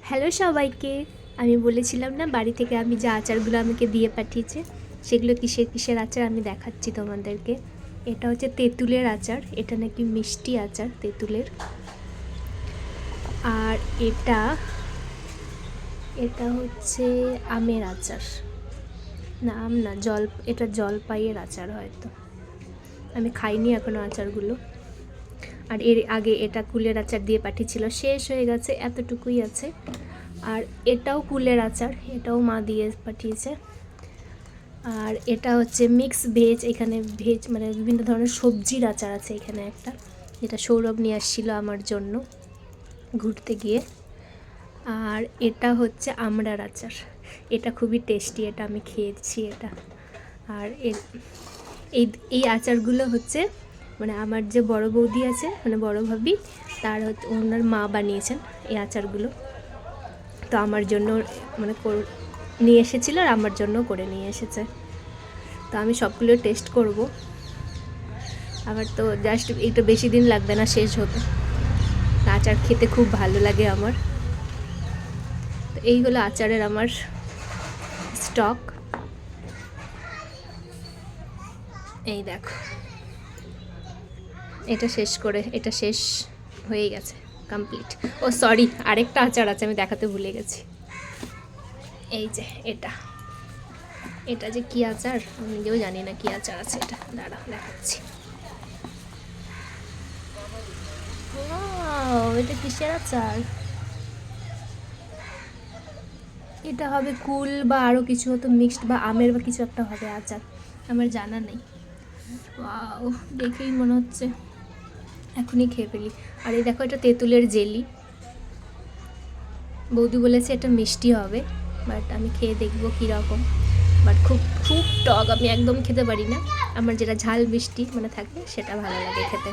Hello সবাইকে। আমি বলেছিলাম না বাড়ি থেকে আমি যে আচারগুলো আমাকে দিয়ে পাঠিয়েছে সেগুলো কিসের কিসের আচার আমি দেখাচ্ছি তোমাদেরকে। এটা হচ্ছে তেঁতুলের আচার, এটা নাকি মিষ্টি আচার তেঁতুলের। আর এটা এটা হচ্ছে আমের আচার, না আম না, এটা জলপাইয়ের আচার হয়তো, আমি খাইনি এখনও আচারগুলো। আর এর আগে এটা কুলের আচার দিয়ে পাঠিয়েছিল, শেষ হয়ে গেছে, এতটুকুই আছে। আর এটাও কুলের আচার, এটাও মা দিয়ে পাঠিয়েছে। আর এটা হচ্ছে মিক্স ভেজ, এখানে ভেজ মানে বিভিন্ন ধরনের সবজির আচার আছে এখানে একটা, যেটা সৌরভ নিয়ে আসছিল আমার জন্য ঘুরতে গিয়ে। আর এটা হচ্ছে আমড়ার আচার, এটা খুবই টেস্টি, এটা আমি খেয়েছি এটা। আর এই এই আচারগুলো হচ্ছে মানে আমার যে বড় বৌদি আছে, মানে বড় ভাবি, তার হচ্ছে ওনার মা বানিয়েছেন এই আচারগুলো। তো আমার জন্য মানে নিয়ে এসেছিলো আর আমার জন্য করে নিয়ে এসেছে। তো আমি সবগুলো টেস্ট করব। আমার তো জাস্ট একটু বেশি দিন লাগবে না শেষ হতে, আচার খেতে খুব ভালো লাগে আমার। তো এই হলো আচারের আমার স্টক। এই দেখো, এটা শেষ হয়ে গেছে, কমপ্লিট। ও সরি, আরেকটা আচার আছে, আমি দেখাতে ভুলে গেছি। এই যে এটা যে কী আচার আমি নিজেও জানি না কী আচার আছে এটা, দাঁড়া দেখাচ্ছি। এটা কিসের আচার? এটা হবে কুল বা আরও কিছু হতো মিক্সড, বা আমের বা কিছু একটা হবে আচার, আমার জানা নেই। ওয়াও, দেখেই মনে হচ্ছে এখনই খেয়ে ফেলি। আর এই দেখো, এটা তেঁতুলের জেলি, বৌদি বলেছে এটা মিষ্টি হবে, বাট আমি খেয়ে দেখবো কীরকম। বাট খুব খুব টক, আমি একদম খেতে পারি না, আমার যেটা ঝাল মিষ্টি মানে থাকে সেটা ভালো লাগে খেতে।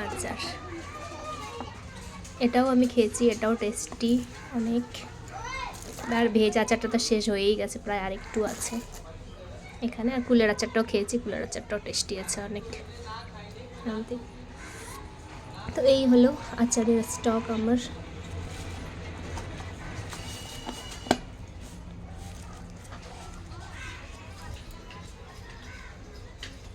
আচার এটাও আমি খেয়েছি, এটাও টেস্টি অনেক। আর ভেজ আচারটা তো শেষ হয়েই গেছে, প্রায় আরেকটু আছে এখানে। আর কুলের আচারটাও খেয়েছি, কুলের আচারটাও টেস্টি আছে অনেক। তো এই হলো আচারের স্টক আমার।